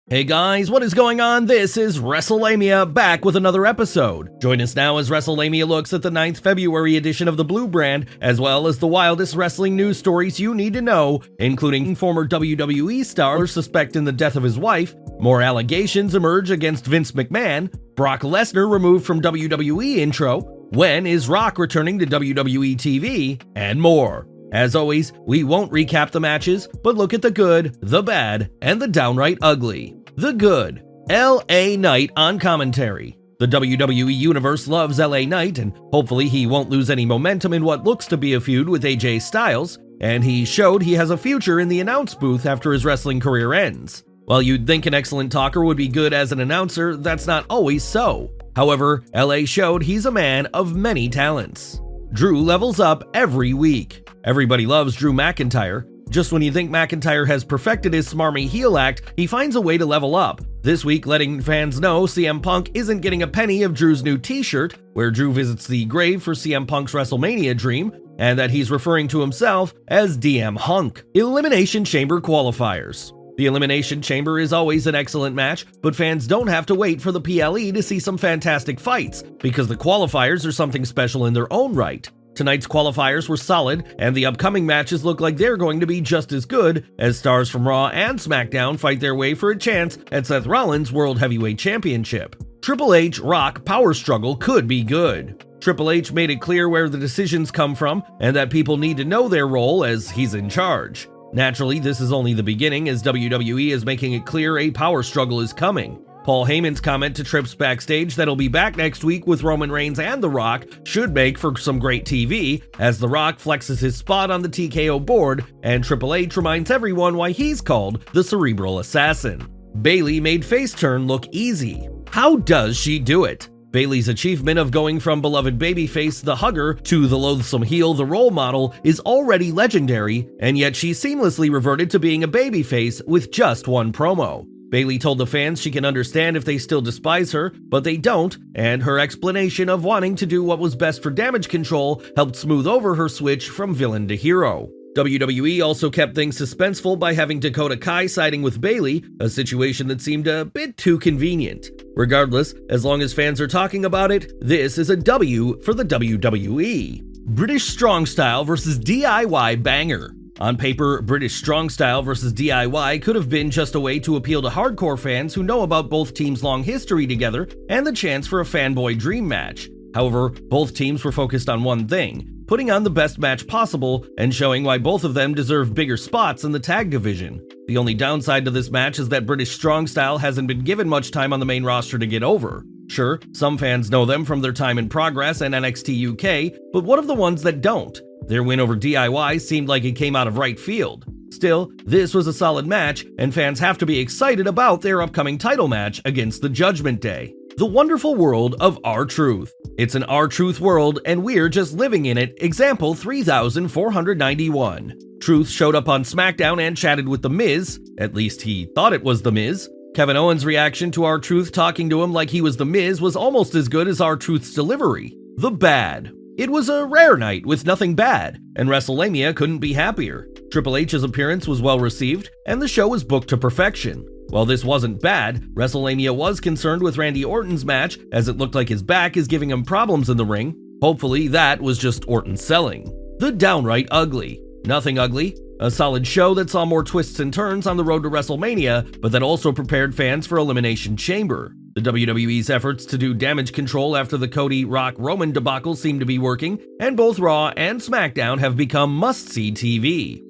Hey guys, what is going on? This is Wrestlelamia, back with another episode. Join us now as Wrestlelamia looks at the 9th February edition of the Blue Brand, as well as the wildest wrestling news stories you need to know, including former WWE star suspect in the death of his wife, more allegations emerge against Vince McMahon, Brock Lesnar removed from WWE intro, when is Rock returning to WWE TV, and more. As always, we won't recap the matches, but look at the good, the bad, and the downright ugly. The good, LA Knight on commentary. The WWE Universe loves LA Knight, and hopefully he won't lose any momentum in what looks to be a feud with AJ Styles, and he showed he has a future in the announce booth after his wrestling career ends. While you'd think an excellent talker would be good as an announcer, that's not always so. However, LA showed he's a man of many talents. Drew levels up every week. Everybody loves Drew McIntyre. Just when you think McIntyre has perfected his smarmy heel act, he finds a way to level up. This week, letting fans know CM Punk isn't getting a penny of Drew's new t-shirt, where Drew visits the grave for CM Punk's WrestleMania dream, and that he's referring to himself as DM Hunk. Elimination Chamber qualifiers. The Elimination Chamber is always an excellent match, but fans don't have to wait for the PLE to see some fantastic fights, because the qualifiers are something special in their own right. Tonight's qualifiers were solid, and the upcoming matches look like they're going to be just as good, as stars from Raw and Smackdown fight their way for a chance at Seth Rollins' World Heavyweight Championship. Triple H Rock power struggle could be good. Triple H made it clear where the decisions come from, and that people need to know their role as he's in charge. Naturally, this is only the beginning, as WWE is making it clear a power struggle is coming. Paul Heyman's comment to Trips backstage that he'll be back next week with Roman Reigns and The Rock should make for some great TV, as The Rock flexes his spot on the TKO board, and Triple H reminds everyone why he's called the Cerebral Assassin. Bayley made face turn look easy. How does she do it? Bayley's achievement of going from beloved babyface the hugger to the loathsome heel the role model is already legendary, and yet she seamlessly reverted to being a babyface with just one promo. Bayley told the fans she can understand if they still despise her, but they don't, and her explanation of wanting to do what was best for damage control helped smooth over her switch from villain to hero. WWE also kept things suspenseful by having Dakota Kai siding with Bayley, a situation that seemed a bit too convenient. Regardless, as long as fans are talking about it, this is a W for the WWE. British Strong Style versus DIY banger. On paper, British Strong Style vs. DIY could have been just a way to appeal to hardcore fans who know about both teams' long history together and the chance for a fanboy dream match. However, both teams were focused on one thing: putting on the best match possible and showing why both of them deserve bigger spots in the tag division. The only downside to this match is that British Strong Style hasn't been given much time on the main roster to get over. Sure, some fans know them from their time in Progress and NXT UK, but what of the ones that don't? Their win over DIY seemed like it came out of right field. Still, this was a solid match, and fans have to be excited about their upcoming title match against the Judgment Day. The wonderful world of R-Truth. It's an R-Truth world, and we're just living in it. Example 3491. Truth showed up on Smackdown and chatted with The Miz. At least he thought it was The Miz. Kevin Owens' reaction to R-Truth talking to him like he was The Miz was almost as good as R-Truth's delivery. The bad. It was a rare night with nothing bad, and Wrestlelamia couldn't be happier. Triple H's appearance was well received, and the show was booked to perfection. While this wasn't bad, WrestleLamia was concerned with Randy Orton's match, as it looked like his back is giving him problems in the ring. Hopefully that was just Orton selling. The downright ugly. Nothing ugly. A solid show that saw more twists and turns on the road to WrestleMania, but that also prepared fans for Elimination Chamber. The WWE's efforts to do damage control after the Cody Rock Roman debacle seem to be working, and both Raw and SmackDown have become must-see TV.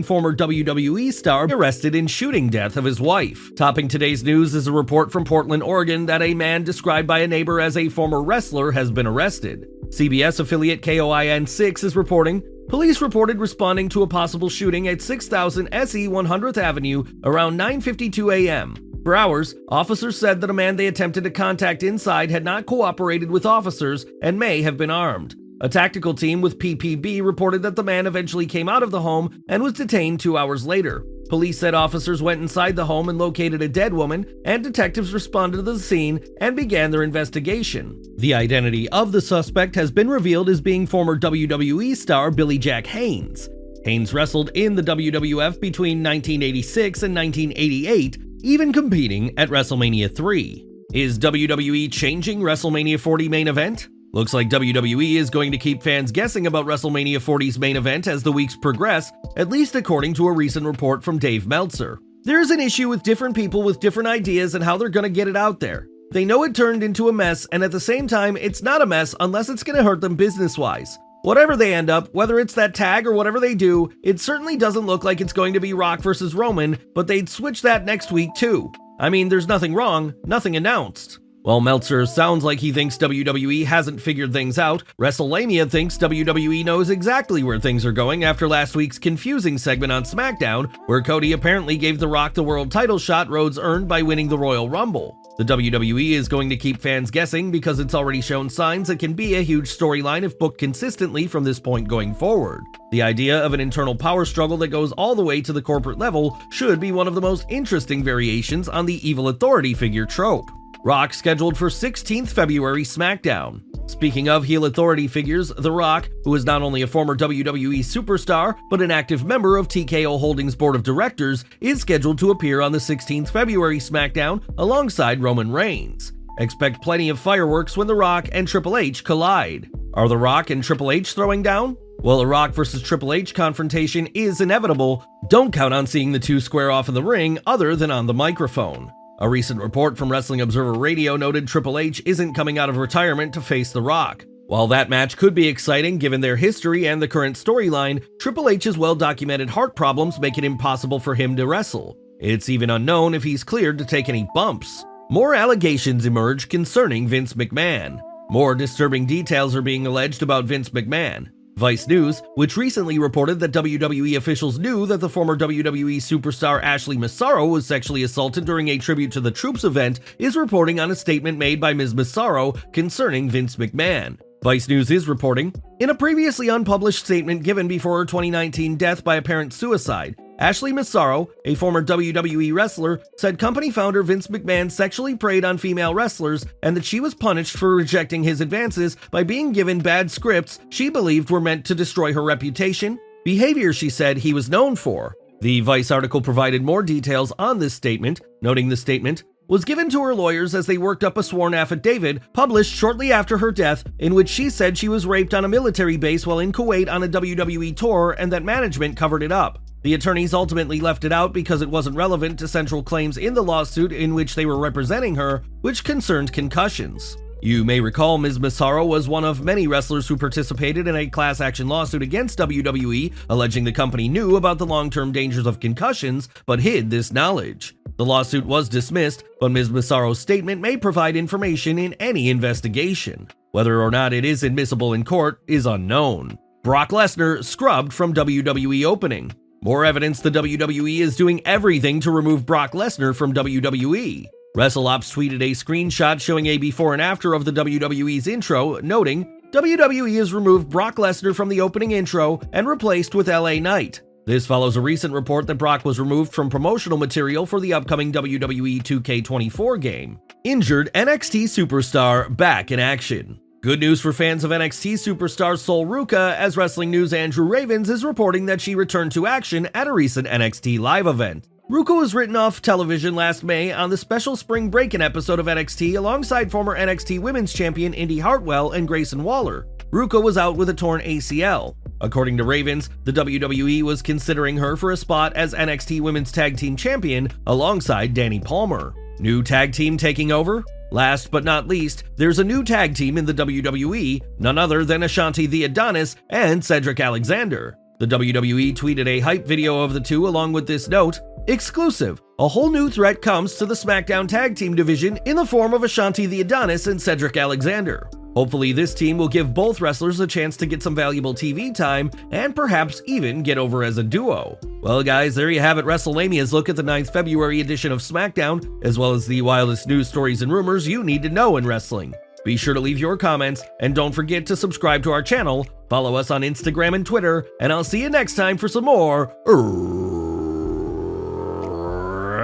Former WWE star arrested in shooting death of his wife. Topping today's news is a report from Portland, Oregon that a man described by a neighbor as a former wrestler has been arrested. CBS affiliate KOIN6 is reporting, police reported responding to a possible shooting at 6000 SE 100th Avenue around 9:52 a.m. For hours, officers said that a man they attempted to contact inside had not cooperated with officers and may have been armed. A tactical team with PPB reported that the man eventually came out of the home and was detained 2 hours later. Police said officers went inside the home and located a dead woman, and detectives responded to the scene and began their investigation. The identity of the suspect has been revealed as being former WWE star Billy Jack Haynes. Haynes wrestled in the WWF between 1986 and 1988, even competing at WrestleMania 3. Is WWE changing WrestleMania 40 main event? Looks like WWE is going to keep fans guessing about WrestleMania 40's main event as the weeks progress, at least according to a recent report from Dave Meltzer. There's an issue with different people with different ideas and how they're going to get it out there. They know it turned into a mess, and at the same time, it's not a mess unless it's going to hurt them business-wise. Whatever they end up, whether it's that tag or whatever they do, it certainly doesn't look like it's going to be Rock versus Roman, but they'd switch that next week too. I mean, there's nothing wrong, nothing announced. While Meltzer sounds like he thinks WWE hasn't figured things out, Wrestlelamia thinks WWE knows exactly where things are going after last week's confusing segment on Smackdown, where Cody apparently gave The Rock the world title shot Rhodes earned by winning the Royal Rumble. The WWE is going to keep fans guessing because it's already shown signs it can be a huge storyline if booked consistently from this point going forward. The idea of an internal power struggle that goes all the way to the corporate level should be one of the most interesting variations on the evil authority figure trope. Rock scheduled for 16th February Smackdown. Speaking of heel authority figures, The Rock, who is not only a former WWE superstar, but an active member of TKO Holdings Board of Directors, is scheduled to appear on the 16th February Smackdown alongside Roman Reigns. Expect plenty of fireworks when The Rock and Triple H collide. Are The Rock and Triple H throwing down? While a Rock versus Triple H confrontation is inevitable, don't count on seeing the two square off in the ring other than on the microphone. A recent report from Wrestling Observer Radio noted Triple H isn't coming out of retirement to face The Rock. While that match could be exciting given their history and the current storyline, Triple H's well-documented heart problems make it impossible for him to wrestle. It's even unknown if he's cleared to take any bumps. More allegations emerge concerning Vince McMahon. More disturbing details are being alleged about Vince McMahon. Vice News, which recently reported that WWE officials knew that the former WWE superstar Ashley Massaro was sexually assaulted during a Tribute to the Troops event, is reporting on a statement made by Ms. Massaro concerning Vince McMahon. Vice News is reporting, in a previously unpublished statement given before her 2019 death by apparent suicide, Ashley Massaro, a former WWE wrestler, said company founder Vince McMahon sexually preyed on female wrestlers and that she was punished for rejecting his advances by being given bad scripts she believed were meant to destroy her reputation, behavior she said he was known for. The Vice article provided more details on this statement, noting the statement was given to her lawyers as they worked up a sworn affidavit published shortly after her death in which she said she was raped on a military base while in Kuwait on a WWE tour and that management covered it up. The attorneys ultimately left it out because it wasn't relevant to central claims in the lawsuit in which they were representing her, which concerned concussions. You may recall Ms. Massaro was one of many wrestlers who participated in a class action lawsuit against WWE, alleging the company knew about the long-term dangers of concussions, but hid this knowledge. The lawsuit was dismissed, but Ms. Massaro's statement may provide information in any investigation. Whether or not it is admissible in court is unknown. Brock Lesnar scrubbed from WWE opening. More evidence the WWE is doing everything to remove Brock Lesnar from WWE. WrestleOps tweeted a screenshot showing a before and after of the WWE's intro, noting, WWE has removed Brock Lesnar from the opening intro and replaced with LA Knight. This follows a recent report that Brock was removed from promotional material for the upcoming WWE 2K24 game. Injured NXT superstar back in action. Good news for fans of NXT superstar Sol Ruca, as Wrestling News' Andrew Ravens is reporting that she returned to action at a recent NXT live event. Ruca was written off television last May on the special Spring Break-In episode of NXT alongside former NXT Women's Champion Indy Hartwell and Grayson Waller. Ruca was out with a torn ACL. According to Ravens, the WWE was considering her for a spot as NXT Women's Tag Team Champion alongside Dani Palmer. New tag team taking over? Last but not least, there's a new tag team in the WWE, none other than Ashanti the Adonis and Cedric Alexander. The WWE tweeted a hype video of the two along with this note, exclusive, a whole new threat comes to the SmackDown tag team division in the form of Ashanti the Adonis and Cedric Alexander. Hopefully this team will give both wrestlers a chance to get some valuable TV time and perhaps even get over as a duo. Well guys, there you have it, WrestleLamia's look at the 9th February edition of Smackdown, as well as the wildest news stories and rumors you need to know in wrestling. Be sure to leave your comments, and don't forget to subscribe to our channel, follow us on Instagram and Twitter, and I'll see you next time for some more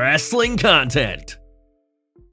wrestling content.